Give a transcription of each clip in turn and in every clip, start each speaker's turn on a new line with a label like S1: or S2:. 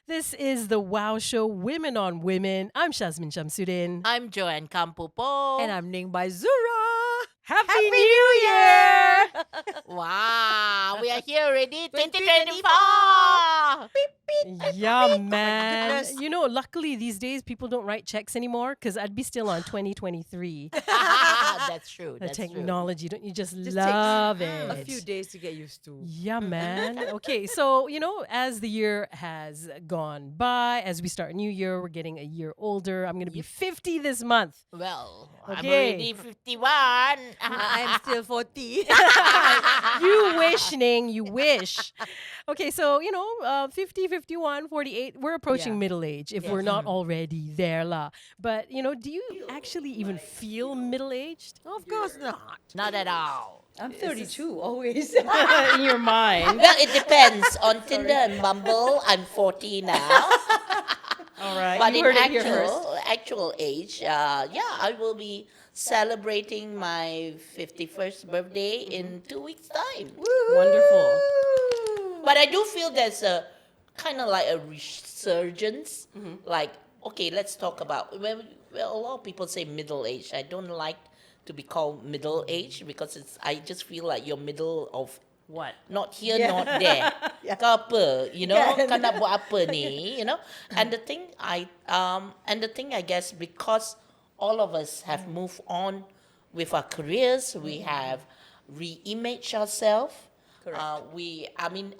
S1: This is the Wow Show Women on Women. I'm Shazmin Shamsuddin.
S2: I'm Joanne Campopo.
S3: And I'm Ning by Zura.
S1: Happy New Year!
S2: Wow, we are here already.
S3: 2024.
S2: 2024.
S1: Yeah, man.
S3: goodness.
S1: You know, luckily these days people don't write checks anymore because I'd be still on 2023.
S2: That's true.
S1: The
S2: That's true.
S1: technology, don't you just
S3: Just
S1: love
S3: takes
S1: it?
S3: a few days to get used to.
S1: Yeah, man. Okay, so, as the year has gone by, as we start a new year, we're getting a year older. I'm going to be 50 this month.
S2: Well, I'm
S1: Okay.
S2: already 51.
S3: I'm still 40.
S1: You wish, Ning, you wish. Okay, so, 50, 51, 48, we're approaching
S3: Yeah.
S1: middle age if
S3: Yes.
S1: we're not already there. La. But, do you actually even feel middle-aged?
S3: Of course not.
S2: Not at all.
S3: I'm 32 always.
S1: In your mind.
S2: Well, it depends. On Tinder and Bumble, I'm 40 now.
S1: All right.
S2: But
S1: you
S2: in
S1: heard it here first.
S2: actual age, I will be celebrating my 51st birthday in 2 weeks' time.
S1: Wonderful.
S2: But I do feel there's a kind of like a resurgence. Like, okay, let's talk about, well, a lot of people say middle age. I don't like to be called middle age because I just feel like you're middle of
S1: What?
S2: not here,
S3: Yeah.
S2: not there.
S3: Yeah.
S2: Kau apa,
S3: Kan.
S2: kau nak buat apa ni, And the thing I guess because all of us have moved on with our careers, we have re-imaged ourselves.
S3: Correct.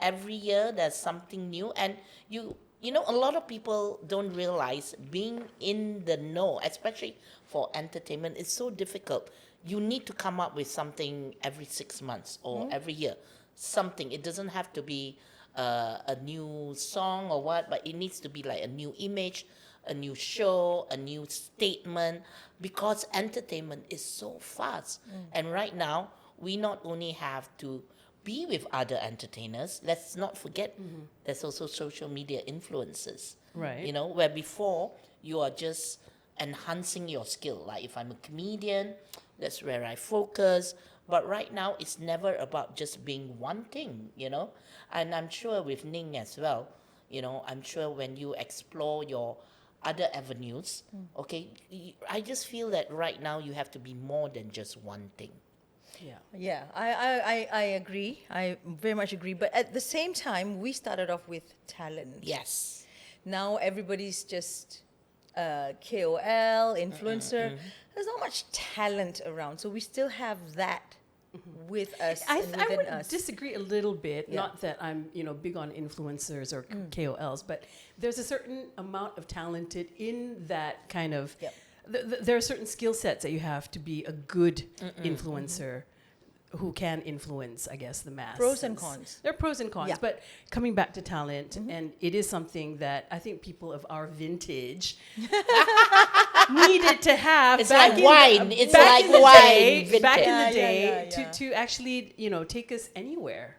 S2: Every year there's something new, and a lot of people don't realize being in the know, especially for entertainment, is so difficult. You need to come up with something every 6 months or every year. Something. It doesn't have to be a new song or what, but it needs to be like a new image, a new show, a new statement, because entertainment is so fast. And right now, we not only have to be with other entertainers, let's not forget there's also social media influencers.
S1: Right.
S2: Where before you are just enhancing your skill. Like if I'm a comedian, that's where I focus. But right now, it's never about just being one thing, And I'm sure with Ning as well, I'm sure when you explore your other avenues, okay, I just feel that right now you have to be more than just one thing.
S1: Yeah.
S3: Yeah, I agree. I very much agree. But at the same time, we started off with talent.
S2: Yes.
S3: Now everybody's just KOL, influencer. There's not much talent around. So we still have that with us
S1: I
S3: and within
S1: would
S3: us.
S1: disagree a little bit.
S3: Yeah.
S1: Not that I'm, big on influencers or KOLs, but there's a certain amount of talented in that kind of.
S3: Yep.
S1: There are certain skill sets that you have to be a good influencer who can influence, I guess, the masses.
S3: Pros and cons.
S1: There are pros and cons,
S3: Yeah.
S1: but coming back to talent, and it is something that I think people of our vintage needed to have.
S2: It's
S1: back
S2: like
S1: in
S2: wine.
S1: The,
S2: It's
S1: back
S2: like
S1: in the
S2: wine,
S1: day,
S2: vintage.
S1: back in
S3: Yeah,
S1: the day
S3: yeah.
S1: to actually, take us anywhere.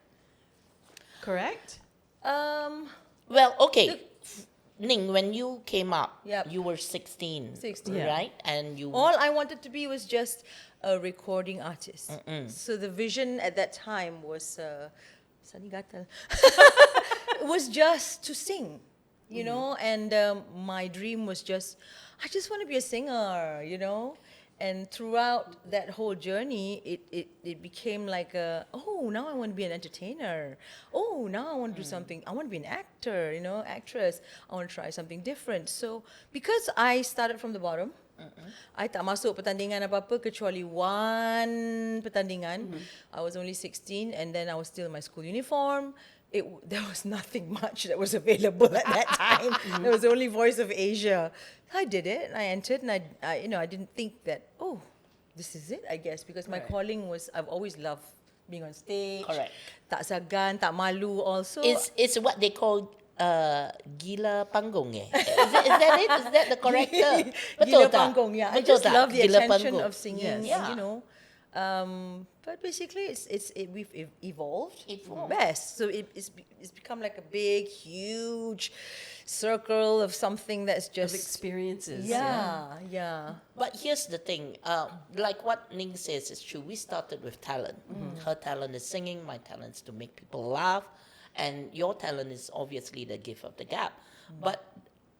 S1: Correct?
S2: Well, okay. Ning, when you came up,
S3: Yep.
S2: you were 16,
S3: 16.
S1: Yeah.
S2: right? And you
S3: All I wanted to be was just a recording artist. So the vision at that time was, Sunny Gatal, was just to sing, and my dream was I just want to be a singer, And throughout that whole journey, it became like now I want to be an entertainer. Oh, now I want to do something. I want to be an actor, actress. I want to try something different. So because I started from the bottom, I tak masuk pertandingan apa-apa kecuali one pertandingan. I was only 16 and then I was still in my school uniform. There was nothing much that was available at that time. There was only Voice of Asia. I did it. I entered, and I didn't think that this is it. I guess because my
S1: Right.
S3: calling was I've always loved being on stage.
S2: Correct.
S3: Tak segan, tak malu. Also,
S2: it's what they call gila panggung eh? Is that it? Is that the correct term?
S3: Gila
S2: tak?
S3: panggung, yeah. I
S2: Betul
S3: just
S2: tak?
S3: love the
S2: Gila
S3: attention
S2: panggung.
S3: of singing.
S2: Yes.
S3: And, But basically, we've evolved
S2: Evolved.
S3: best. So it's become like a big, huge circle of something that's
S1: Of
S3: just
S1: experiences.
S3: yeah.
S2: But here's the thing, like what Ning says is true. We started with talent. Her talent is singing, my talent is to make people laugh, and your talent is obviously the gift of the gap. But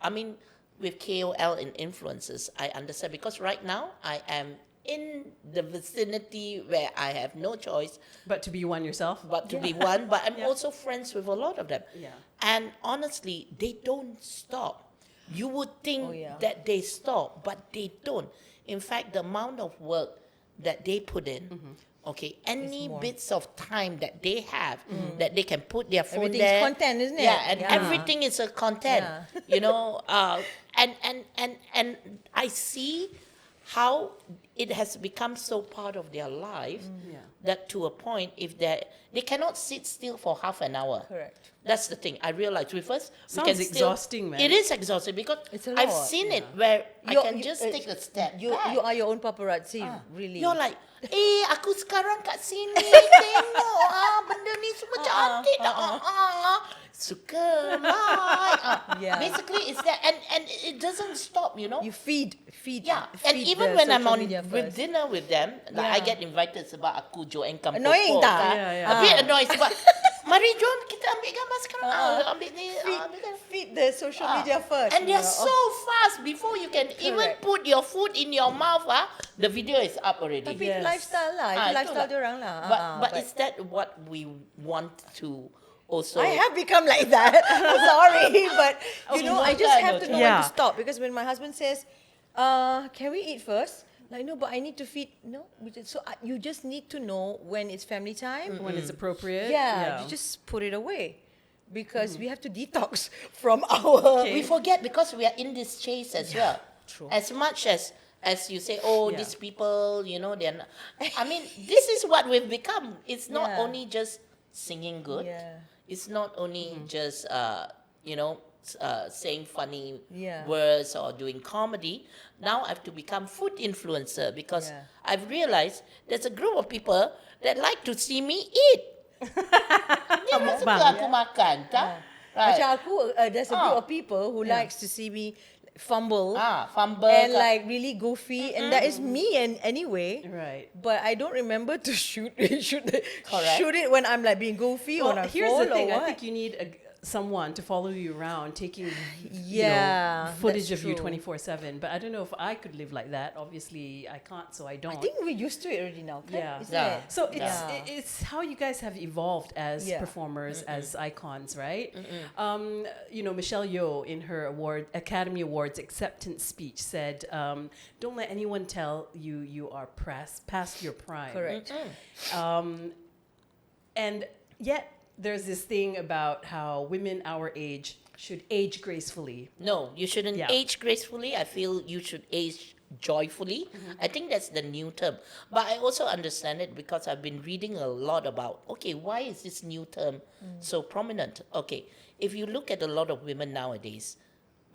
S2: I mean, with KOL and influencers, I understand because right now I am in the vicinity where I have no choice
S1: But to be one yourself.
S2: but to be one, but I'm also friends with a lot of them.
S1: Yeah.
S2: And honestly, they don't stop. You would think
S3: Oh, yeah.
S2: that they stop, but they don't. In fact, the amount of work that they put in, okay, any
S3: more.
S2: bits of time that they have, that they can put their phone
S3: Everything's
S2: there.
S3: content, isn't it?
S2: Yeah, and
S3: Yeah.
S2: everything is a content.
S3: Yeah.
S2: You know, and I see how it has become so part of their life
S1: Yeah.
S2: that to a point, if they cannot sit still for half an hour.
S3: Correct.
S2: That's the thing. I realized with us, we
S1: Sounds
S2: can still,
S1: exhausting, man.
S2: It is exhausting because
S3: It's a
S2: I've
S3: lot,
S2: seen it where I can just take a step
S3: You
S2: back.
S3: you are your own paparazzi, really.
S2: You're like, aku sekarang kat sini, tengok benda ni semua cantik tak? Suka, like.
S3: Yeah.
S2: Basically, it's that, and it doesn't stop, you know.
S3: You feed.
S2: Yeah, and
S3: feed
S2: even
S3: the
S2: when I'm
S3: social
S2: on
S3: media
S2: with
S3: first.
S2: dinner with them, like I
S3: Yeah.
S2: get invited sebab aku Joanne kampung.
S3: Annoying tak?
S1: Yeah.
S2: A bit annoying sebab mari jom kita ambil gambar sekarang. Ambil ni, ambil ni.
S3: Feed the social media first.
S2: And they're
S3: you know.
S2: so fast before you can even
S3: Correct.
S2: put your food in your mouth, the video is up already.
S3: Tapi
S1: Yes.
S3: lifestyle lah, itu
S2: Itulah.
S3: lifestyle diorang lah.
S2: But is that what we want to also?
S3: I have become like that. I'm sorry, but you know, I just have to know when
S1: Yeah.
S3: to stop because when my husband says, "Can we eat first?" Like, no, but I need to feed. No, so you just need to know when it's family time.
S1: When it's appropriate.
S3: Yeah, you just put it away because we have to detox from our.
S1: Okay.
S2: We forget because we are in this chase as well.
S3: true.
S2: As much as you say, oh,
S1: Yeah.
S2: these people, you know, they're not, I mean, this is what we've become. It's not
S3: Yeah.
S2: only just singing good.
S3: Yeah.
S2: It's not only just, you know, saying funny
S3: Yeah.
S2: words or doing comedy. Now I have to become food influencer because
S3: Yeah.
S2: I've realized there's a group of people that like to see me eat. Dia suka aku makan, tak? Right.
S3: Macam aku, there's a group of people who likes to see me fumble
S2: Fumble.
S3: and like really goofy, and that is me and anyway.
S1: Right.
S3: But I don't remember to shoot
S2: Correct.
S3: shoot it when I'm like being goofy
S1: Well,
S3: or I
S1: here's
S3: fall
S1: the thing.
S3: or
S1: I
S3: what.
S1: think you need someone to follow you around, taking
S3: Yeah,
S1: footage
S3: that's
S1: of you
S3: true.
S1: 24/7. But I don't know if I could live like that. Obviously, I can't, so I don't.
S3: I think we're used to it already now.
S1: Yeah.
S3: Isn't
S2: Yeah.
S3: it?
S1: So
S3: Yeah.
S1: it's how you guys have evolved as
S3: Yeah.
S1: performers, as icons, right? You know, Michelle Yeoh in her Academy Awards acceptance speech said, "Don't let anyone tell you you are past your prime."
S3: Correct.
S1: And yet there's this thing about how women our age should age gracefully.
S2: No, you shouldn't
S1: Yeah.
S2: age gracefully. I feel you should age joyfully. I think that's the new term. But I also understand it because I've been reading a lot about, okay, why is this new term so prominent? Okay, if you look at a lot of women nowadays,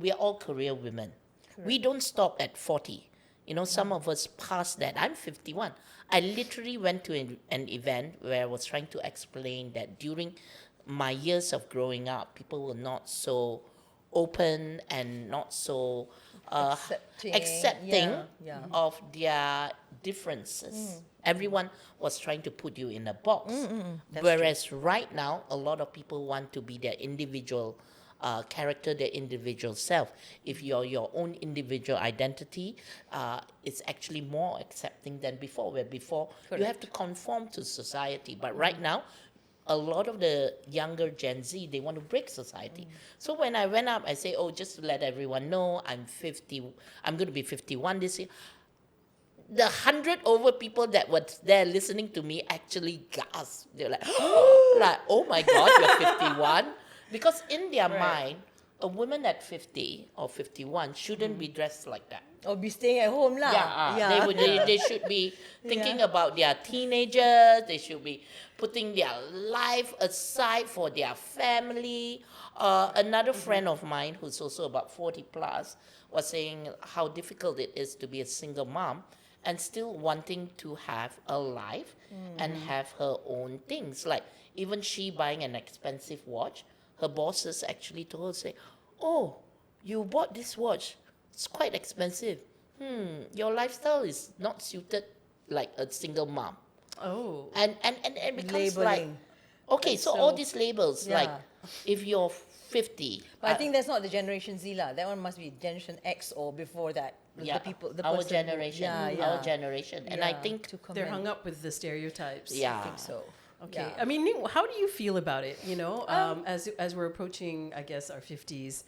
S2: we are all career women. We don't stop at 40. You know, some of us past that. I'm 51. I literally went to an event where I was trying to explain that during my years of growing up, people were not so open and not so accepting
S3: Yeah.
S2: of their differences. Everyone was trying to put you in a box. Whereas right now, a lot of people want to be their individual character, their individual self. If you're your own individual identity, it's actually more accepting than before, where before you have to conform to society. But right now, a lot of the younger Gen Z, they want to break society. So when I went up, I say, oh, just to let everyone know, I'm going to be 51 this year. The 100 over people that were there listening to me actually gasped. They're like, oh my God, you're 51. Because in their mind, a woman at 50 or 51 shouldn't be dressed like that.
S3: Or be staying at home lah.
S2: They should be thinking about their teenagers. They should be putting their life aside for their family. Another friend of mine who's also about 40 plus was saying how difficult it is to be a single mom. and still wanting to have a life and have her own things. Like even she buying an expensive watch, her bosses actually told her, say, "Oh, you bought this watch. It's quite expensive. Your lifestyle is not suited like a single mom."
S1: Oh.
S2: And it becomes like,
S3: Labeling.
S2: okay, so all these labels, like
S3: Yeah.
S2: if you're 50,
S3: But I think that's not the Generation Z lah. That one must be Generation X or before that.
S2: yeah,
S3: The people, the
S2: our
S3: person who-
S2: generation,
S3: yeah,
S2: our
S3: yeah.
S2: generation, and I
S3: Yeah,
S2: think
S3: to
S1: They're
S3: comment.
S1: hung up with the stereotypes.
S2: yeah,
S3: I think so.
S1: Okay.
S3: Yeah.
S1: I mean, Ning, how do you feel about it? You know, as we're approaching, I guess, our 50s,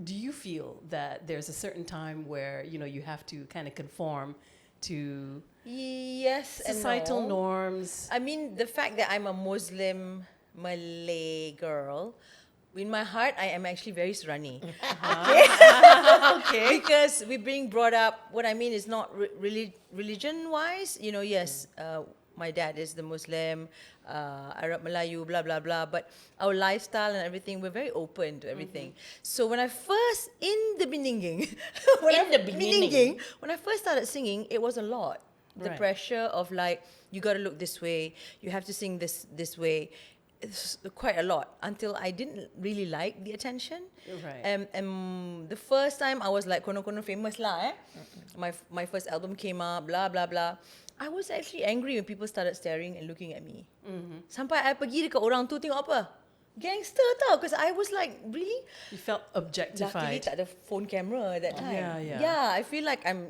S1: do you feel that there's a certain time where you have to kind of conform to
S3: Yes and
S1: societal
S3: no.
S1: norms?
S3: I mean, the fact that I'm a Muslim Malay girl, in my heart, I am actually very Surani.
S1: Okay.
S3: Because we're being brought up, what I mean is not really religion-wise. Yes, my dad is the Muslim, Arab Melayu, blah, blah, blah. But our lifestyle and everything, we're very open to everything. So when I first, in the beginning, when I first started singing, it was a lot. The
S1: Right.
S3: pressure of like, you got to look this way, you have to sing this way. It's quite a lot until I didn't really like the attention.
S1: Right.
S3: And the first time I was like kono famous lah. My first album came out, blah blah blah. I was actually angry when people started staring and looking at me. Sampai I pergi dekat orang tu tengok apa? Gangster tau, because I was like, really?
S1: You felt
S3: Luckily
S1: objectified.
S3: tak ada phone camera at that time.
S1: Yeah.
S3: Yeah, I feel like I'm,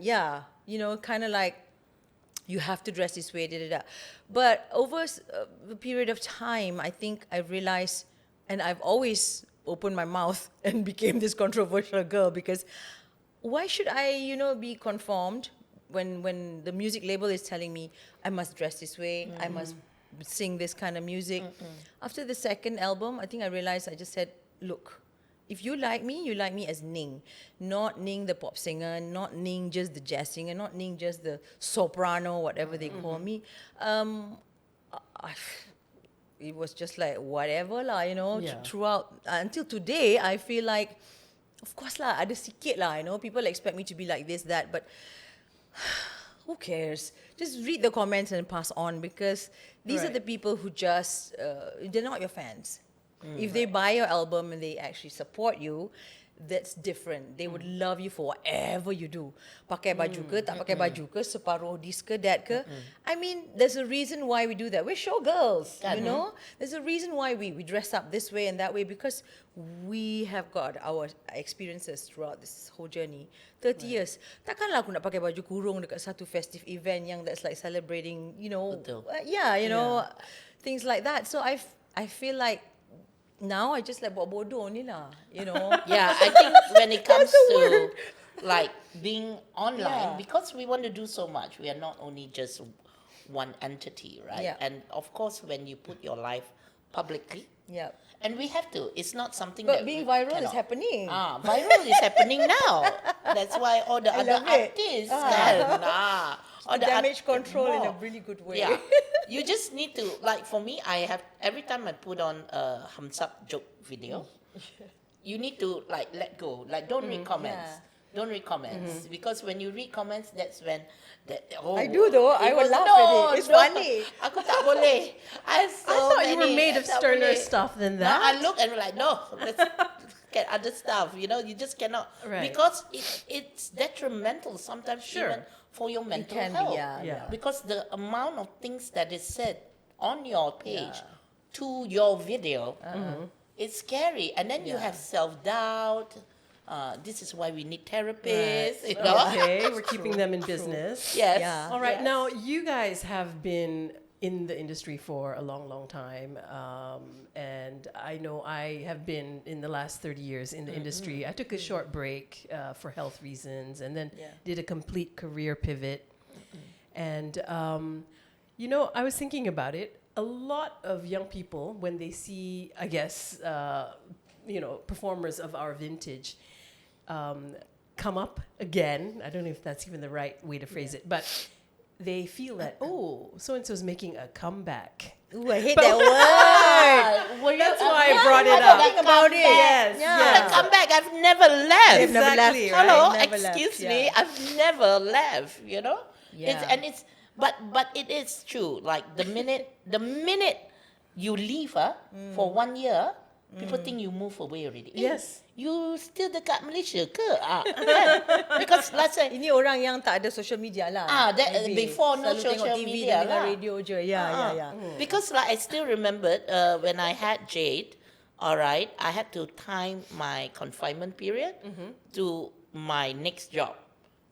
S3: kind of like, you have to dress this way, But over the period of time, I think I realized, and I've always opened my mouth and became this controversial girl, because why should I, be conformed when the music label is telling me I must dress this way, I must sing this kind of music. After the second album, I think I realized, I just said, look, if you like me as Ning, not Ning the pop singer, not Ning just the jazz singer, not Ning just the soprano, whatever they call me. It was just like whatever lah,
S1: Yeah.
S3: throughout until today. I feel like, of course lah, ada sikit lah, people expect me to be like this, that, but who cares? Just read the comments and pass on, because these are
S1: Right.
S3: the people who just, they're not your fans. If they buy your album and they actually support you, that's different. They would love you for whatever you do. Pakai baju ke, tak pakai baju ke, separuh this ke, that ke. I mean, there's a reason why we do that. We're showgirls, There's a reason why we dress up this way and that way, because we have got our experiences throughout this whole journey. 30 years. Takkanlah aku nak pakai baju kurung dekat satu festive event yang that's like celebrating,
S2: Betul.
S3: things like that. So I feel like now I just like buat bodoh ni lah,
S2: Yeah, I think when it comes to like being online,
S3: Yeah.
S2: because we want to do so much, we are not only just one entity, right?
S3: Yeah.
S2: And of course, when you put your life publicly,
S3: Yeah.
S2: and we have to, it's not something
S3: But
S2: that
S3: being
S2: we
S3: viral is
S2: cannot.
S3: happening.
S2: Viral is happening now. That's why all the
S3: I
S2: other
S3: love it.
S2: artists can, all the
S3: Damage control in a
S2: more.
S3: really good way.
S2: Yeah. You just need to, like for me, I have, every time I put on a Hamsak joke video, you need to like let go. Like don't read comments.
S3: yeah.
S2: Don't read comments. Because when you read comments, that's when
S3: I do though. I will laugh at it. It's funny.
S2: Aku tak boleh. I
S1: thought you were made of
S2: tak
S1: sterner
S2: boleh.
S1: stuff than
S2: No, I
S1: that.
S2: look and like, no, let's get other stuff. You just cannot.
S1: Right.
S2: Because it's detrimental sometimes
S1: Sure.
S2: even for your mental
S3: can be,
S2: health.
S3: yeah.
S2: Because the amount of things that is said on your page
S3: Yeah.
S2: to your video, it's scary. And then you
S3: Yeah.
S2: have self-doubt. This is why we need therapists.
S3: Right.
S2: You know?
S1: Okay, we're keeping them in business.
S2: Yes.
S3: Yeah.
S1: All right.
S2: Yes.
S1: Now, you guys have been in the industry for a long, long time. And I know I have been in the last 30 years in the industry. I took a short break for health reasons and then
S3: Yeah.
S1: did a complete career pivot. And, I was thinking about it. A lot of young people, when they see, I guess, performers of our vintage, come up again. I don't know if that's even the right way to phrase it, but they feel that, oh, so-and-so is making a comeback.
S3: Ooh, I hate that word.
S1: That's why I brought it up.
S3: Think about it.
S1: Yes,
S3: Yeah.
S1: yes.
S2: Come back. I've never left.
S3: You've never
S1: Exactly,
S3: left.
S1: right?
S2: Hello,
S3: Never left,
S2: excuse
S3: yeah.
S2: me. I've never left. You know.
S3: Yeah.
S2: But it is true. Like the minute you leave for 1 year, people think you move away already.
S1: Yes.
S2: You still dekat Malaysia ke? Kan? Because let's say
S3: Ini orang yang tak ada social media lah. Maybe.
S2: before no
S3: Selalu tengok
S2: social
S3: TV
S2: media
S3: dan dengar
S2: lah.
S3: radio je. Yeah.
S2: Because like I still remembered when I had Jade, all right, I had to time my confinement period to my next job.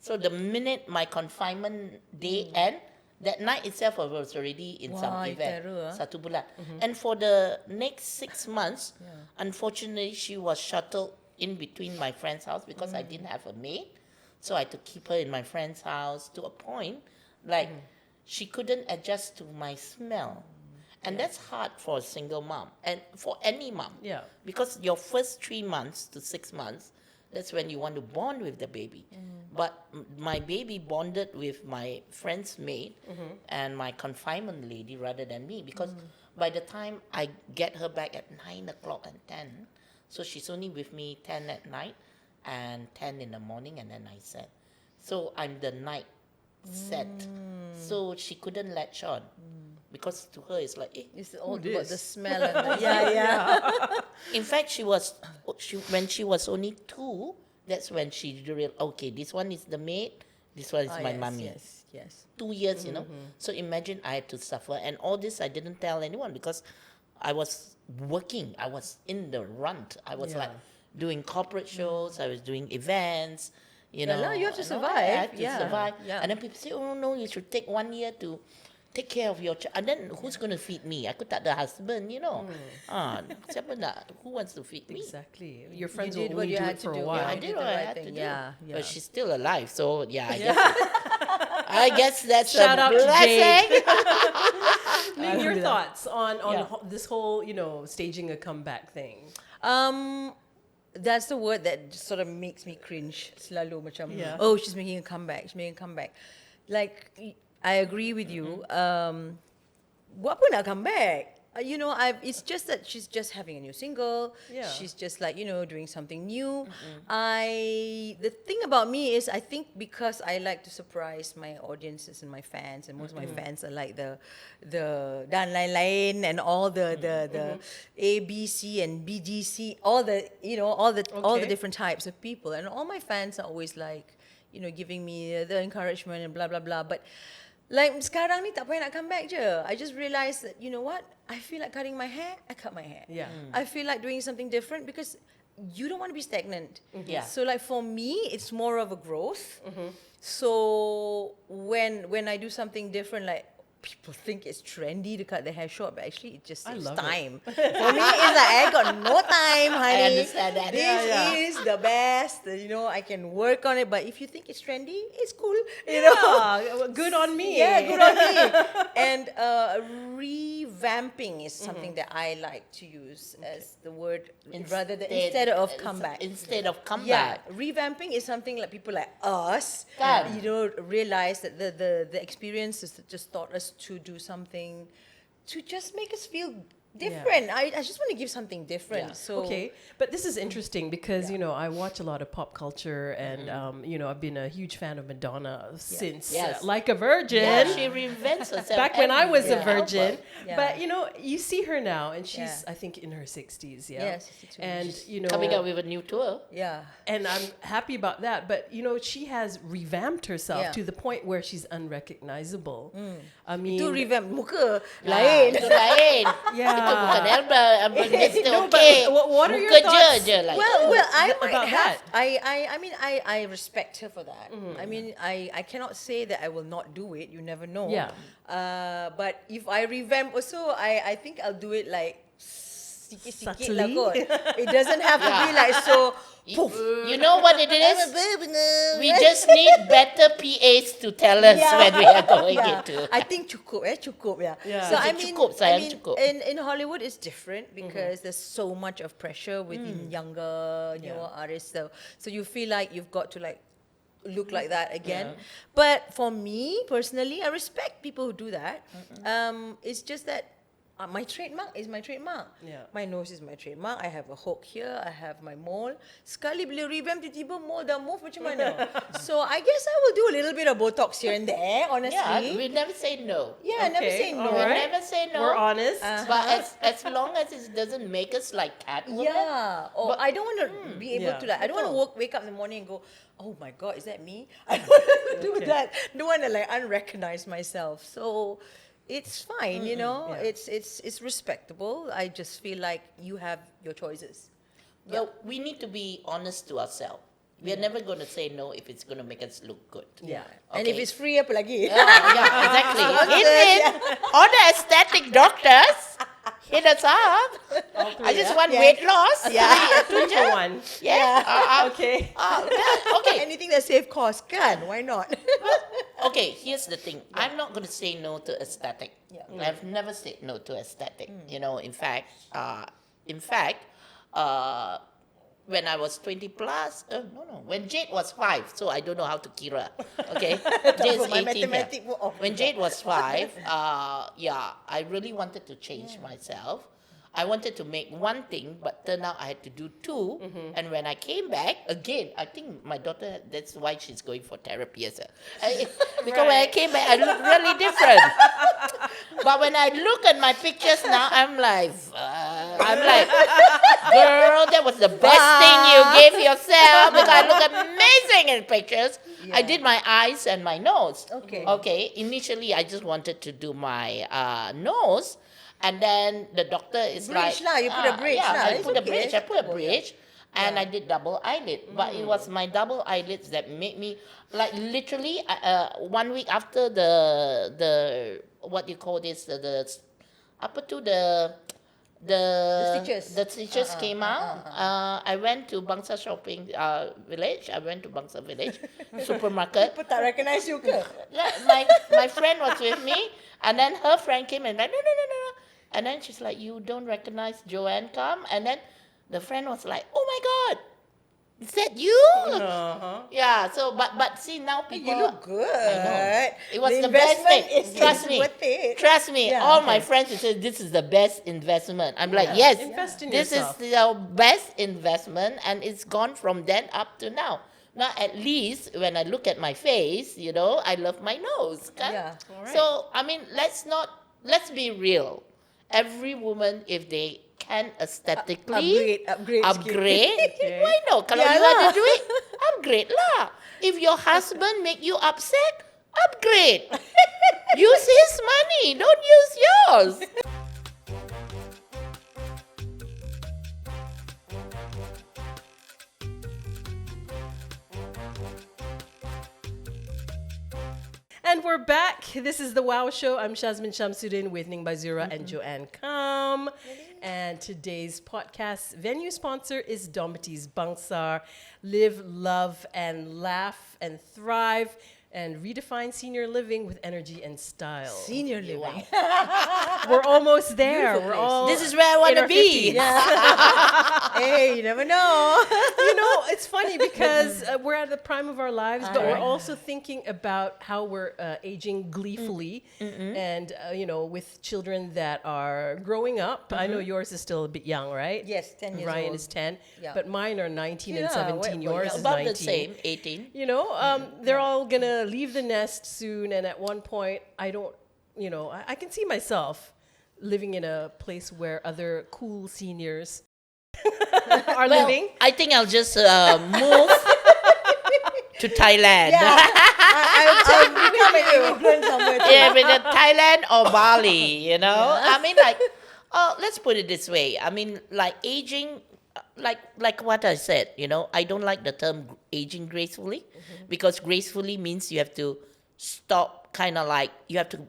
S2: So the minute my confinement day end, that night itself I was already in some
S3: Wah,
S2: event.
S3: terror,
S2: 1 bulan. And for the next 6 months, unfortunately, she was shuttled in between my friend's house because I didn't have a maid. So I had to keep her in my friend's house to a point like she couldn't adjust to my smell. And that's hard for a single mom and for any mom.
S1: Yeah.
S2: Because your first 3 months to 6 months, that's when you want to bond with the baby. But my baby bonded with my friend's maid and my confinement lady rather than me because by the time I get her back at 9 o'clock and 10, so she's only with me 10 at night and 10 in the morning and then I said. So I'm the night set. So she couldn't latch on. Because to her it's like,
S3: It's all
S1: Who
S3: about
S1: dis?
S3: the smell and the, yeah.
S2: In fact, when she was only 2, that's when she realized, okay, this one is the maid, this one is my mommy.
S3: Yes.
S2: 2 years, you know. So imagine I had to suffer, and all this I didn't tell anyone because I was working. I was in the runt. I was like doing corporate shows. I was doing events. You know,
S3: lah, you have to
S2: and all that. I had to
S3: survive.
S2: survive.
S3: Yeah.
S2: And then people say, oh no, you should take 1 year to take care of your child. And then who's going to feed me? Aku tak ada husband, you know. Siapa nak? Who wants to feed me?
S1: Exactly. Your friends
S3: did
S1: will
S3: what
S1: only
S3: you
S1: do
S3: had
S1: it
S3: to
S1: for a
S3: do.
S1: while.
S2: I
S3: You
S2: did
S3: did
S2: what
S3: the
S2: I
S3: right
S2: had to
S3: thing.
S2: do.
S3: Yeah.
S2: But she's still alive, so yeah, I guess that's
S1: Shout
S2: a
S1: out to
S2: blessing.
S1: Ning, your thoughts on
S2: Yeah.
S1: this whole, staging a comeback thing?
S3: That's the word that just sort of makes me cringe. Selalu macam,
S1: Yeah.
S3: oh, she's making a comeback. She's making a comeback. Like, I agree with you. Buat apa nak come back? It's just that she's just having a new single.
S1: Yeah.
S3: She's just like, doing something new. The thing about me is I think because I like to surprise my audiences and my fans, and most of my fans are like the dan lain-lain and all the A, B, C and BDC, all the
S1: Okay.
S3: different types of people, and all my fans are always like, giving me the encouragement and blah blah blah. But like sekarang ni tak payah nak come back je. I just realised that, you know what? I feel like cutting my hair, I cut my hair.
S1: Yeah.
S3: I feel like doing something different because you don't want to be stagnant.
S2: Yeah.
S3: So like for me, it's more of a growth. So when I do something different, like people think it's trendy to cut the hair short, but actually it just
S1: I
S3: saves
S1: love it.
S3: time. For me, it's like I got no time, honey.
S2: understand that.
S3: This
S1: Yeah.
S3: is the best. I can work on it. But if you think it's trendy, it's cool. You know.
S1: Yeah, good on me.
S3: Yeah, good on me. And revamping is something that I like to use as the word instead of comeback.
S2: Instead of
S3: Yeah,
S2: comeback.
S3: revamping is something like people like us,
S2: Kan?
S3: realize that the experiences that just taught us to do something to just make us feel different. I just want to give something different.
S2: Yeah.
S3: So
S1: Okay, but this is interesting because I watch a lot of pop culture, and I've been a huge fan of Madonna since
S2: Yes.
S1: Like a Virgin.
S2: Yeah, she reinvents herself.
S1: Back when I was a
S2: every
S1: virgin,
S2: album.
S3: Yeah.
S1: but you see her now, and she's
S3: Yeah.
S1: I think in her 60s, yeah,
S3: Yeah, 62.
S1: and
S2: Coming out with a new tour.
S3: yeah.
S1: and I'm happy about that. But she has revamped herself
S3: Yeah.
S1: to the point where she's unrecognizable. I mean,
S3: Itu revamp muka
S2: Ah,
S3: lain.
S2: itu lain.
S1: Yeah.
S2: Itu bukan album. It's still
S1: No, but
S2: okay.
S1: what are your
S2: Muka
S1: thoughts?
S2: je like.
S3: Well, I might
S1: about
S3: have.
S1: that.
S3: I mean, I respect her for that. I mean, I cannot say that I will not do it. You never know.
S1: Yeah.
S3: But if I revamp also, I think I'll do it like sikit-sikit lah kot. It doesn't have to be like so. Poof.
S2: You know what it is? We just need better PAs to tell us when we are going into.
S3: I think cukup, yeah.
S1: Yeah.
S3: So
S2: Is
S3: I
S2: it
S3: mean,
S2: cukup, sayang, cukup?
S3: in Hollywood it's different because there's so much of pressure within younger, newer artists. So you feel like you've got to like look like that again. But for me personally, I respect people who do that. It's just that my trademark is my trademark.
S1: Yeah.
S3: My nose is my trademark. I have a hook here. I have my mole. Sekali bila revamp, tiba-tiba mole dah move macam mana? So I guess I will do a little bit of Botox here and there, honestly.
S2: Yeah, we never say no.
S3: Yeah, never say no.
S1: all
S2: We
S1: right.
S2: never say no.
S1: We're honest.
S2: But as long as it doesn't make us like Catwoman.
S3: Yeah. Or
S2: But-
S3: I don't want to be able
S1: yeah.
S3: to like, I don't want to
S2: Betul.
S3: wake up in the morning and go, oh my God, is that me? I don't want to do
S1: Okay.
S3: that. Don't want to like unrecognize myself. So it's fine, you know.
S1: Yeah.
S3: It's respectable. I just feel like you have your choices.
S2: Well, we need to be honest to ourselves. We are never going to say no if it's going to make us look good.
S3: Yeah. And if
S2: Okay.
S3: it's free, apa lagi?
S2: Yeah, exactly. All the aesthetic doctors, hit us up. I just want
S3: Yeah.
S2: weight loss.
S3: Yeah.
S1: Two for one.
S2: Yeah.
S1: Okay.
S2: Okay.
S3: Anything that save cost, can. Why not?
S2: Okay, here's the thing. I'm not going to say no to aesthetic.
S3: Yeah.
S2: I've never said no to aesthetic. You know, in fact, when I was 20 plus, when Jade was 5, so I don't know how to kira. Okay, Jade's
S3: My
S2: 18 here.
S3: mathematic were off.
S2: When Jade was 5, I really wanted to change myself. I wanted to make one thing, but turned out I had to do two. And when I came back, again, I think my daughter, that's why she's going for therapy as well. Because when I came back, I looked really different. But when I look at my pictures now, I'm like, girl, that was the best thing you gave yourself because I look amazing in pictures. I did my eyes and my nose.
S3: Okay.
S2: Okay. Initially, I just wanted to do my nose. And then the doctor is
S3: Bridge
S2: like,
S3: lah, you put a bridge
S2: yeah,
S3: lah,
S2: I
S3: it's
S2: put a
S3: okay.
S2: bridge. I put a
S3: Oh, yeah.
S2: bridge, and I did double eyelid. But it was my double eyelids that made me like literally 1 week after the what you call this the apa tu the stitches came out. I went to Bangsa Shopping Village. I went to Bangsa Village supermarket.
S3: People tak recognize you ke?
S2: Yeah, my friend was with me, and then her friend came and like, no. And then she's like, you don't recognize Joanne, come? And then the friend was like, oh my God, is that you? Yeah, so, but see, now people...
S3: You look good.
S2: It was the best
S3: investment
S2: thing.
S3: is
S2: Trust me.
S3: worth it.
S2: Trust me.
S3: Yeah,
S2: All my
S3: okay.
S2: friends would say, this is the best investment. I'm like, yes,
S1: Invest in
S2: this
S1: yourself.
S2: is the best investment, and it's gone from then up to now. Now, at least when I look at my face, you know, I love my nose. Kan?
S3: Yeah.
S1: Alright.
S2: So, I mean, let's be real. Every woman, if they can aesthetically
S3: Upgrade
S1: Okay.
S2: why no? Kalau
S3: Yeah
S2: you want
S3: lah.
S2: to do it, upgrade lah. If your husband make you upset, upgrade. Use his money, don't use yours.
S1: And we're back. This is the Wow Show. I'm Shazmin Shamsuddin with Ning Bazura and Joanne Kam. And today's podcast venue sponsor is Dombity's Bangsar. Live, love, and laugh and thrive and redefine senior living with energy and style.
S3: Senior living.
S1: We're almost there.
S3: Beautiful
S1: We're
S3: place.
S1: all
S2: This is where I want
S1: in
S2: to
S1: our
S2: be.
S1: 50s.
S3: Hey, you never know.
S1: You know, it's funny because we're at the prime of our lives, but we're
S3: Right.
S1: also thinking about how we're aging gleefully, and you know, with children that are growing up. I know yours is still a bit young, right?
S3: Yes, 10 years
S1: Ryan
S3: old.
S1: is 10,
S3: Yeah.
S1: but mine are 19 and
S3: Yeah,
S1: 17.
S3: well,
S1: Yours
S3: yeah.
S1: is
S2: About
S1: 19.
S2: the same, 18.
S1: You know, they're all gonna leave the nest soon, and at one point, I don't, you know, I can see myself living in a place where other cool seniors are
S2: Well,
S1: living.
S2: I think I'll just move to Thailand.
S3: I'll become an immigrant somewhere. too.
S2: Yeah, with Thailand or Bali, you know. I mean, like, let's put it this way. I mean, like aging, like what I said, you know, I don't like the term aging gracefully, because gracefully means you have to stop, kind of like you have to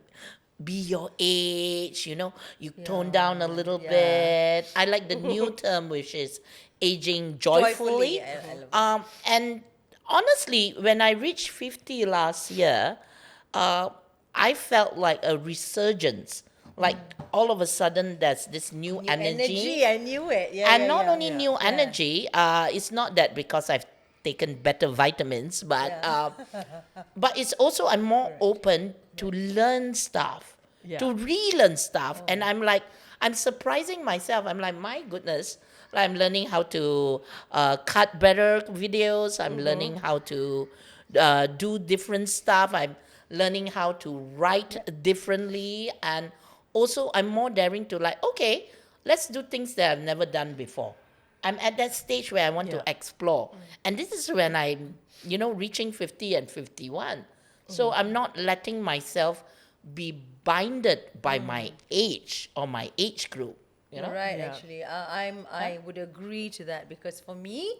S2: be your age, you know, you tone down a little
S3: Yeah.
S2: bit. I like the new term, which is aging joyfully.
S3: I love it.
S2: And honestly, when I reached 50 last year, I felt like a resurgence. Like all of a sudden, there's this new energy.
S3: I knew it. Yeah,
S2: And
S3: yeah,
S2: not
S3: yeah,
S2: only
S3: yeah.
S2: new
S3: Yeah.
S2: energy, it's not that because I've taken better vitamins, but
S3: Yeah.
S2: but it's also I'm more open to learn stuff. to relearn stuff. And I'm surprising myself. I'm like, my goodness, I'm learning how to cut better videos. I'm learning how to do different stuff. I'm learning how to write differently. And also, I'm more daring to like, okay, let's do things that I've never done before. I'm at that stage where I want to explore. And this is when I'm, reaching 50 and 51. So I'm not letting myself be binded by my age or my age group.
S3: You're right, actually. I would agree to that because for me,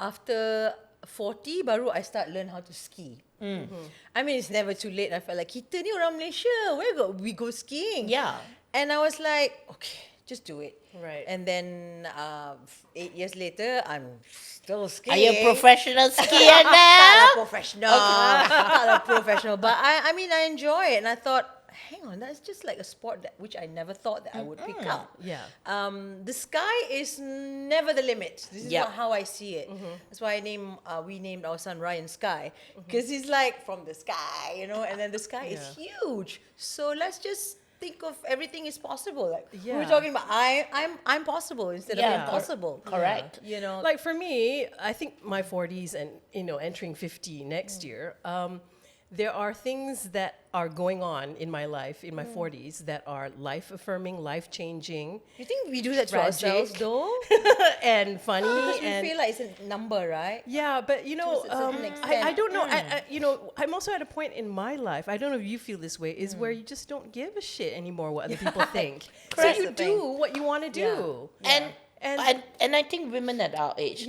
S3: after 40, baru I start learn how to ski. I mean, it's never too late. I felt like, kita ni orang Malaysia, we go skiing?
S2: Yeah.
S3: And I was like, okay, just do it.
S1: Right.
S3: And then 8 years later, I'm still skiing.
S2: Are you a professional skier now?
S3: Not a professional. Not a professional. But I mean, I enjoy it. And I thought, hang on, that's just like a sport which I never thought that I would pick up.
S1: Yeah.
S3: The sky is never the limit. This is how I see it. That's why we named our son Ryan Sky, because he's like from the sky, and then the sky is huge. So let's just think of everything is possible. Like we're talking about, I'm possible instead of impossible.
S2: Correct.
S1: Like for me, I think my 40s and entering 50 next year, there are things that are going on in my life in my 40s that are life affirming, life changing.
S3: You think we do that to
S1: Tragic.
S3: ourselves though?
S1: And funny.
S3: Because we
S1: and
S3: feel like it's a number, right?
S1: yeah, but
S3: a certain
S1: I
S3: extent.
S1: don't know. I'm also at a point in my life. I don't know if you feel this way. Is where you just don't give a shit anymore what other people think. So
S3: That's
S1: you
S3: the thing.
S1: do what you want to do.
S2: And I think women at our age,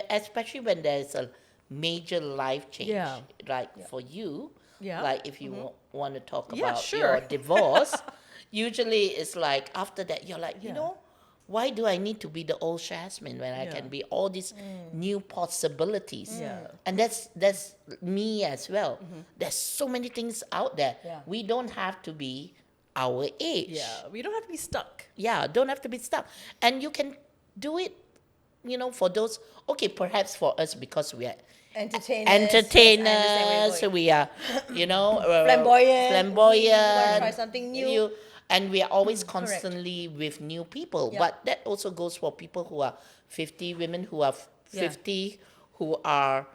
S2: especially when there's a major life change, for you, like if you want to talk about your divorce, usually it's like after that you're like, why do I need to be the old Shazmin when I can be all these new possibilities? And that's me as well. There's so many things out there. We don't have to be our age.
S1: Yeah, we don't have to be stuck.
S2: Yeah, don't have to be stuck. And you can do it, for those, okay, perhaps for us because we are entertainers, we are, flamboyant.
S3: Want to try something new.
S2: And we are always constantly with new people. But that also goes for people who are 50, women who are 50, who are,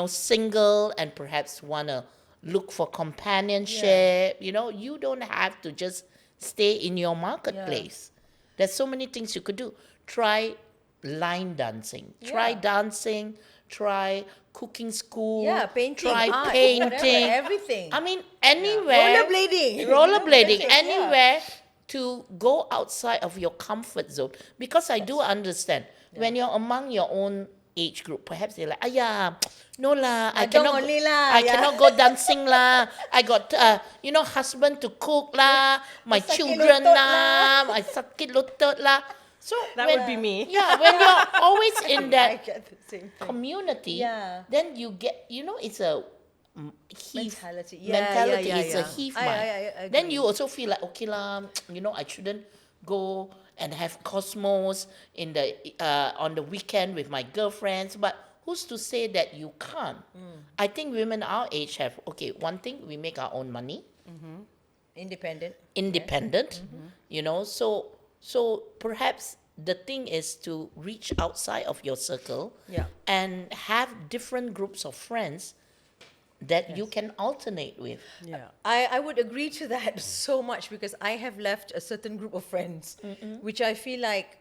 S2: single and perhaps want to look for companionship. You don't have to just stay in your marketplace. There's so many things you could do. Try line dancing. Try dancing. Try cooking school.
S3: Painting,
S2: try
S3: art,
S2: painting,
S3: whatever, everything.
S2: I mean, anywhere. Rollerblading, anywhere to go outside of your comfort zone. Because I do understand when you're among your own age group, perhaps they're like, no lah, I cannot go dancing lah. I got husband to cook lah, my children lah, my sakit lutut lah. So
S1: That would be me.
S2: Yeah, when you're always in
S3: I
S2: that
S3: get the same thing.
S2: community, then you get, it's a heave
S3: Mentality.
S2: mentality.
S3: Yeah,
S2: It's a heave mind.
S3: I
S2: Then
S3: agree.
S2: you also feel like, okay lah, I shouldn't go and have cosmos in the on the weekend with my girlfriends. But who's to say that you can't? I think women our age have, one thing, we make our own money. Independent. So perhaps the thing is to reach outside of your circle and have different groups of friends that you can alternate with.
S1: Yeah.
S3: I would agree to that so much because I have left a certain group of friends, which I feel like,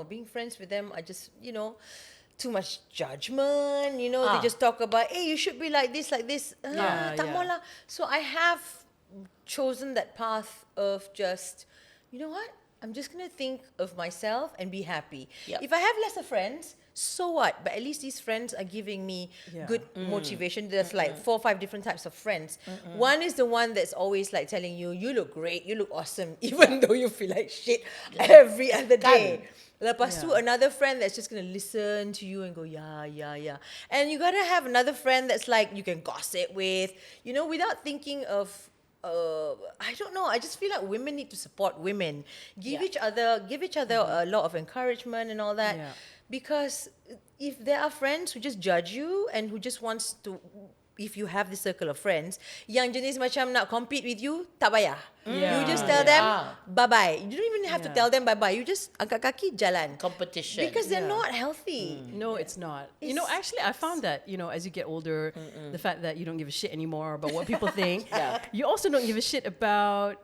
S3: being friends with them, I just, too much judgment, they just talk about, hey, you should be like this. Tak mau lah. So I have chosen that path of just, you know what? I'm just going to think of myself and be happy.
S2: Yep.
S3: If I have lesser friends, so what? But at least these friends are giving me good motivation. There's like 4 or 5 different types of friends. One is the one that's always like telling you, you look great, you look awesome, even though you feel like shit every other day. Lepas tu, another friend that's just going to listen to you and go, yeah. And you got to have another friend that's like, you can gossip with, without thinking of, I don't know. I just feel like women need to support women, give each other a lot of encouragement and all that.
S1: Yeah.
S3: Because if there are friends who just judge you and who just wants to if you have this circle of friends yang jenis macam nak compete with you, tak payah.
S1: Yeah.
S3: You just tell them
S2: Ah.
S3: bye-bye. You don't even have to
S1: Yeah.
S3: tell them bye-bye. You just angkat kaki jalan.
S2: Competition.
S3: Because they're
S1: Yeah.
S3: not healthy.
S1: No, it's not. Actually, I found that, as you get older, the fact that you don't give a shit anymore about what people think,
S2: Yeah.
S1: you also don't give a shit about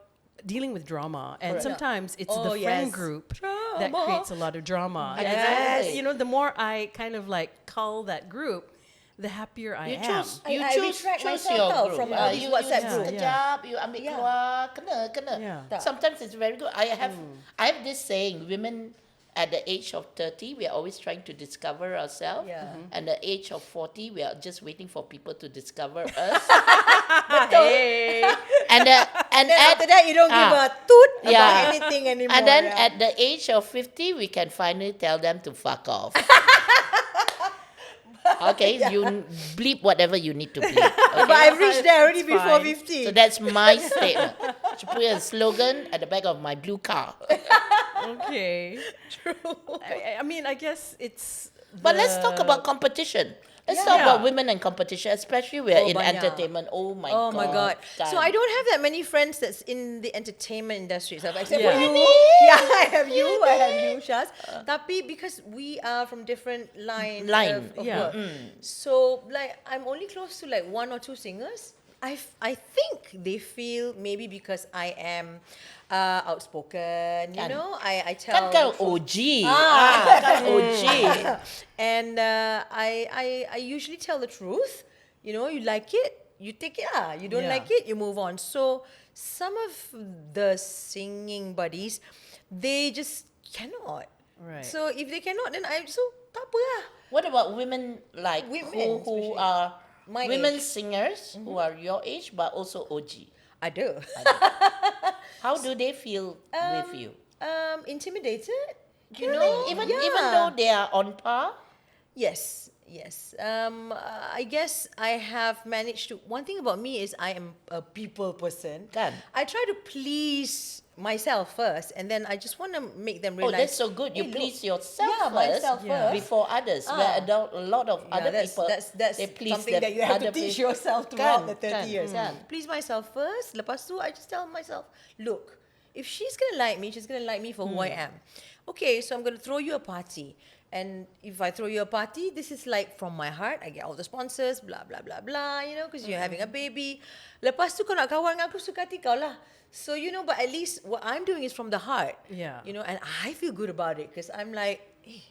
S1: dealing with drama. And
S2: Correct.
S1: sometimes it's
S3: Oh,
S1: the friend
S3: yes.
S1: group that
S3: Drama.
S1: creates a lot of drama. And
S2: Yes.
S1: the more I kind of like cull that group, the happier I
S2: You
S1: am.
S2: choose, you
S3: I
S2: choose,
S3: retract
S2: choose
S3: myself
S2: your
S3: tau
S2: group.
S3: from all these WhatsApp
S2: you
S3: group.
S2: sekejap, you ambil
S3: Yeah.
S2: keluar, kena.
S1: Yeah.
S3: Tak.
S2: Sometimes it's very good. I have this saying, women at the age of 30, we are always trying to discover ourselves.
S3: Yeah.
S2: And the age of 40, we are just waiting for people to discover us.
S1: Hey.
S2: and
S3: And then after that, you don't give a toot
S2: Yeah.
S3: about anything anymore.
S2: and then
S3: yeah.
S2: at the age of 50, we can finally tell them to fuck off. Okay, you bleep whatever you need to bleep. Okay?
S3: But I've reached there already
S1: It's
S3: before
S1: fine.
S3: 50.
S2: So that's my statement. Should put a slogan at the back of my blue car.
S1: Okay. True. I mean, I guess it's.
S2: But let's talk about competition. Let's
S3: Yeah.
S2: talk about
S1: Yeah.
S2: women and competition, especially we're in
S3: banyak.
S2: entertainment. Oh my
S3: Oh
S2: god.
S3: my god! So
S2: Kan.
S3: I don't have that many friends that's in the entertainment industry, so except
S1: Yeah.
S3: for you. Yeah, I have you, Shaz. Tapi because we are from different line of
S1: Yeah.
S3: work, so like I'm only close to like one or two singers. I think they feel maybe because I am outspoken, you
S2: Kan.
S3: know. I
S2: Kan
S3: tell
S2: kau OG.
S3: Ah.
S2: Kan OG.
S3: and I usually tell the truth. You know, you like it, you take it. You don't
S1: Yeah.
S3: like it, you move on. So some of the singing buddies, they just cannot.
S1: Right.
S3: So if they cannot, then tak apa lah.
S2: What about women like
S3: Women,
S2: who
S3: especially.
S2: are
S3: My
S2: women
S3: age.
S2: singers who are your age but also OG?
S3: Ada.
S2: How do they feel with you?
S3: Intimidated.
S2: You know, even though they are on par.
S3: Yes. I guess I have managed to. One thing about me is I am a people person.
S2: Kan.
S3: I try to please myself first, and then I just want to make them
S2: Oh,
S3: realize.
S2: that's so good. You
S3: hey,
S2: please
S3: look,
S2: yourself
S3: yeah,
S2: first,
S3: myself first.
S2: before others. Where a lot of other
S3: that's,
S2: people,
S3: that's
S2: they please
S3: something that you have to
S2: other
S3: teach
S2: people.
S3: yourself throughout
S2: Kan,
S3: the 30
S2: kan,
S3: years.
S2: kan.
S3: Please myself first. Lepas tu, I just tell myself, look, if she's gonna like me, she's gonna like me for who I am. Okay, so I'm gonna throw you a party. And if I throw you a party, this is like from my heart. I get all the sponsors, blah, blah, blah, blah, you know, because you're having a baby. Lepas tu kau nak kawan dengan aku, suka hati kau lah. So, you know, but at least what I'm doing is from the heart.
S1: Yeah.
S3: You know, and I feel good about it because I'm like, hey,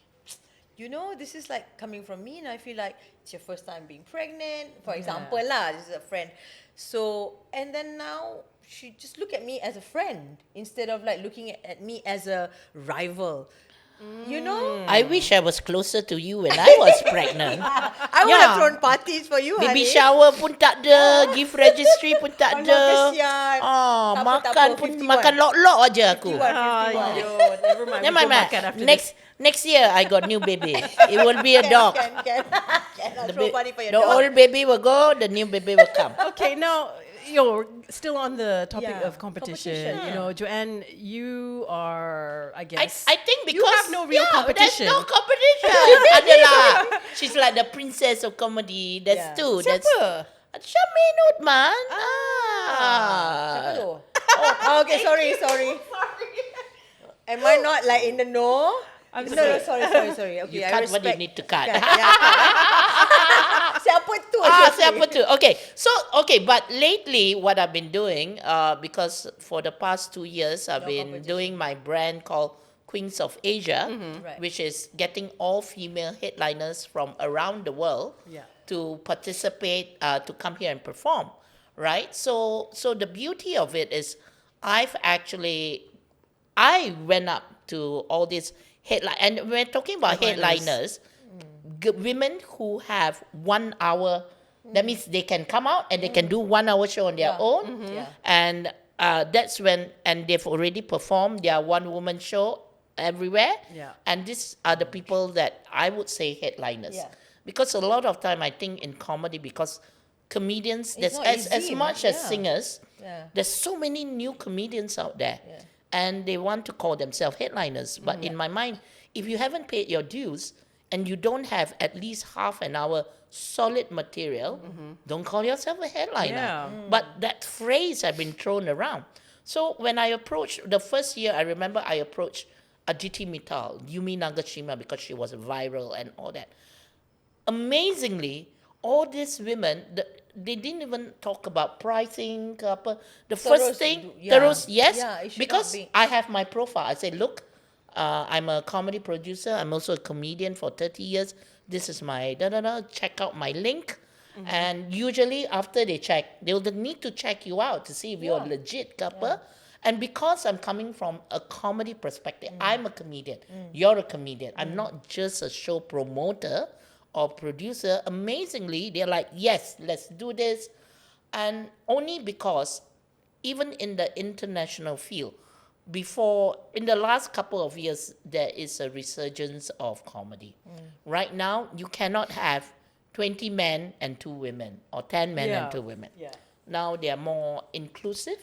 S3: you know, this is like coming from me, and I feel like it's your first time being pregnant, for example lah. This is a friend. So, and then now she just look at me as a friend instead of like looking at me as a rival. You know,
S2: I wish I was closer to you when I was pregnant.
S3: I would
S2: Yeah.
S3: have thrown parties for you,
S2: Baby
S3: honey.
S2: shower pun tak ada, gift registry pun tak
S3: Alah,
S2: ada.
S3: kesian.
S2: Ah,
S3: Tak apa,
S2: makan
S3: tak apa,
S2: pun
S3: 51.
S2: makan lok-lok aja aku.
S3: 51.
S1: Ayo, never mind.
S2: Never
S1: we
S2: mind,
S1: go makan after
S2: next year I got new baby. It will be a dog.
S3: Can. I'll
S2: The,
S3: throw party for your
S2: the
S3: dog.
S2: old baby will go, the new baby will come.
S1: this. Okay, now, still on the topic
S3: Yeah,
S1: of competition.
S3: competition.
S1: You know, Joanne, you are, I guess.
S2: I think because
S1: you have no real competition.
S2: There's no competition. Adalah. She's like the princess of comedy. That's
S3: Yeah.
S2: two.
S1: Siapa?
S2: That's Shazmin Uthman.
S3: Siapa tu? Oh, okay, sorry. Am I not like in the know?
S1: I'm
S3: No,
S1: sorry.
S3: sorry. Okay,
S2: You
S3: I
S2: cut
S3: respect.
S2: what you need to cut.
S3: Siapa tu?
S2: Siapa tu? Okay, so but lately what I've been doing, because for the past 2 years I've been
S3: competition.
S2: doing my brand called Queens of Asia,
S3: Right.
S2: which is getting all female headliners from around the world
S1: Yeah.
S2: to participate, to come here and perform, right? So the beauty of it is, I went up to all these headline, and we're talking about headliners, women who have 1 hour. That means they can come out and they can do 1 hour show on their own,
S3: Yeah.
S2: and that's when, and they've already performed their one woman show everywhere.
S1: Yeah.
S2: And these are the people that I would say headliners.
S3: Yeah.
S2: Because a lot of time I think in comedy, because comedians,
S3: It's
S2: there's
S3: not
S2: as
S3: easy,
S2: much
S3: man.
S2: as
S3: Yeah.
S2: singers,
S3: Yeah.
S2: there's so many new comedians out there.
S3: Yeah.
S2: And they want to call themselves headliners. But in my mind, if you haven't paid your dues, and you don't have at least half an hour solid material, don't call yourself a headliner.
S1: Yeah.
S2: But that phrase has been thrown around. So when I approached, the first year, I remember I approached Aditi Mittal, Yumi Nagashima, because she was viral and all that. Amazingly, all these women, they didn't even talk about pricing. The first thing, yes,
S3: Yeah, it should
S2: because
S3: not be.
S2: I have my profile. I say, look, I'm a comedy producer. I'm also a comedian for 30 years. This is my da-da-da. Check out my link. And usually after they check, they'll need to check you out to see if you're legit, kappa. And because I'm coming from a comedy perspective, I'm a comedian. You're a comedian. I'm not just a show promoter or producer. Amazingly, they're like, yes, let's do this. And only because even in the international field, in the last couple of years, there is a resurgence of comedy. Right now, you cannot have 20 men and 2 women or 10 men and 2 women.
S1: Yeah.
S2: Now they are more inclusive,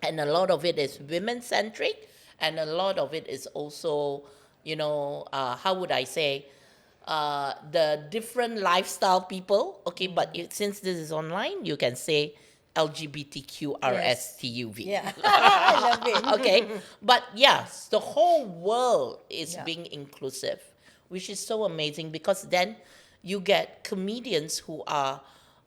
S2: and a lot of it is women-centric, and a lot of it is also, how would I say, the different lifestyle people. Okay, but since this is online, you can say LGBTQRSTUV.
S3: Yeah, I love it.
S2: Okay, but yes, the whole world is being inclusive, which is so amazing, because then you get comedians who are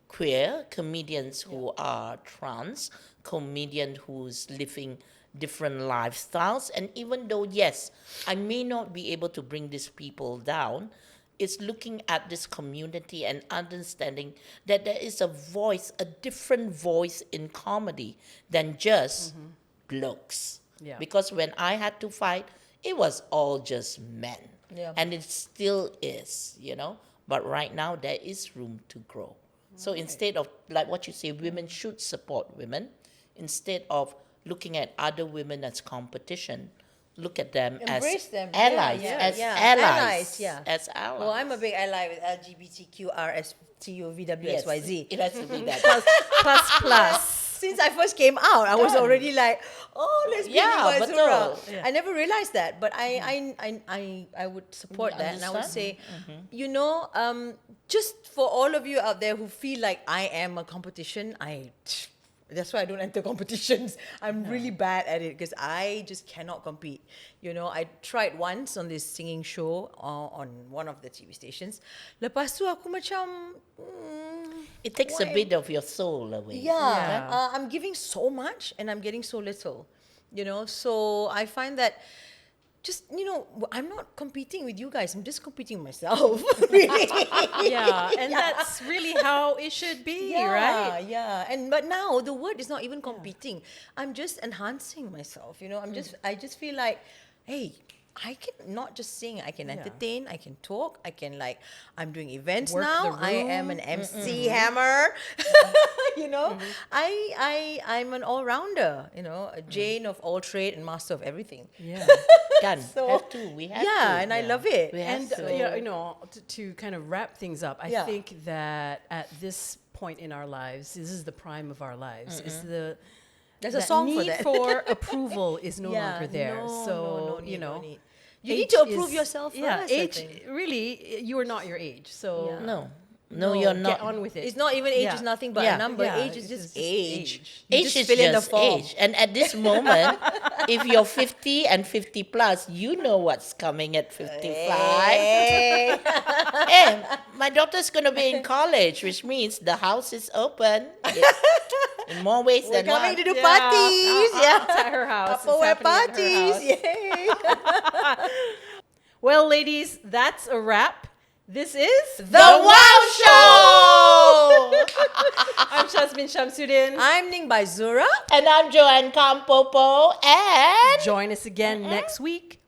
S2: queer, comedians who are trans, comedian who's living different lifestyles. And even though, yes, I may not be able to bring these people down, it's looking at this community and understanding that there is a voice, a different voice in comedy than just blokes.
S1: Yeah.
S2: Because when I had to fight, it was all just men.
S3: Yeah.
S2: And it still is, But right now, there is room to grow. So instead of, like what you say, women should support women, instead of looking at other women as competition, look at them
S3: Embrace
S2: as
S3: them.
S2: allies,
S3: Allies,
S2: as allies.
S3: Well, I'm a big ally with LGBTQRSTUVWXYZ.
S2: It has to be that.
S1: Plus.
S3: Since I first came out, I was already like, oh, let's be
S2: Yeah,
S3: with Zura.
S2: betul.
S1: Yeah.
S3: I never realized that, but I would support
S2: You
S3: that, and I would say,
S2: understand?
S3: just for all of you out there who feel like I am a competition, that's why I don't enter competitions. I'm really bad at it because I just cannot compete. I tried once on this singing show on one of the TV stations. Lepas tu aku macam,
S2: It takes a bit of your soul away.
S1: Yeah.
S3: I'm giving so much and I'm getting so little. So I find that just, I'm not competing with you guys. I'm just competing with myself. Really.
S1: Yeah, and that's really how it should be, right?
S3: Yeah. But now the word is not even competing. I'm just enhancing myself. I just feel like, hey, I can not just sing, I can entertain, I can talk, I'm doing events
S1: Work
S3: now.
S1: the
S3: I am
S1: room.
S3: an MC hammer. I'm an all-rounder, a Jane of all trade and master of everything.
S1: Yeah.
S2: Done. We have to.
S3: And I love it.
S2: We have
S1: And
S2: to.
S1: to kind of wrap things up, I think that at this point in our lives, this is the prime of our lives. Is
S3: There's a
S1: that
S3: song for
S1: need
S3: that.
S1: for approval is no longer there.
S3: No
S1: So
S3: need. You need
S1: age
S3: to approve
S1: is-
S3: yourself first.
S1: Yeah,
S3: I
S1: age
S3: think.
S1: really, you are not your age. So
S2: No, you're
S1: get
S2: not.
S1: on with it.
S3: It's not even age
S1: Yeah.
S3: is nothing but
S2: Yeah.
S3: a number.
S1: Yeah,
S3: Age is
S1: it's
S3: just
S1: just
S3: age.
S1: age.
S3: You
S2: Age is
S3: fill in the
S2: just
S3: form.
S2: age. And at this moment, if you're 50 and 50 plus, you know what's coming at 55.
S3: Hey.
S2: Hey, my daughter's going to be in college, which means the house is open. In more ways
S3: We're
S2: than
S3: coming
S2: one.
S3: to do parties.
S1: It's at her house. It's
S3: Tupperware
S1: happening at her
S3: parties.
S1: house.
S3: Yay.
S1: Well, ladies, that's a wrap. This is
S2: The Wow Show!
S1: I'm Shazmin Shamsuddin.
S3: I'm Ning by Zura.
S2: And I'm Joanne Kampopo, and
S1: Join us again next week.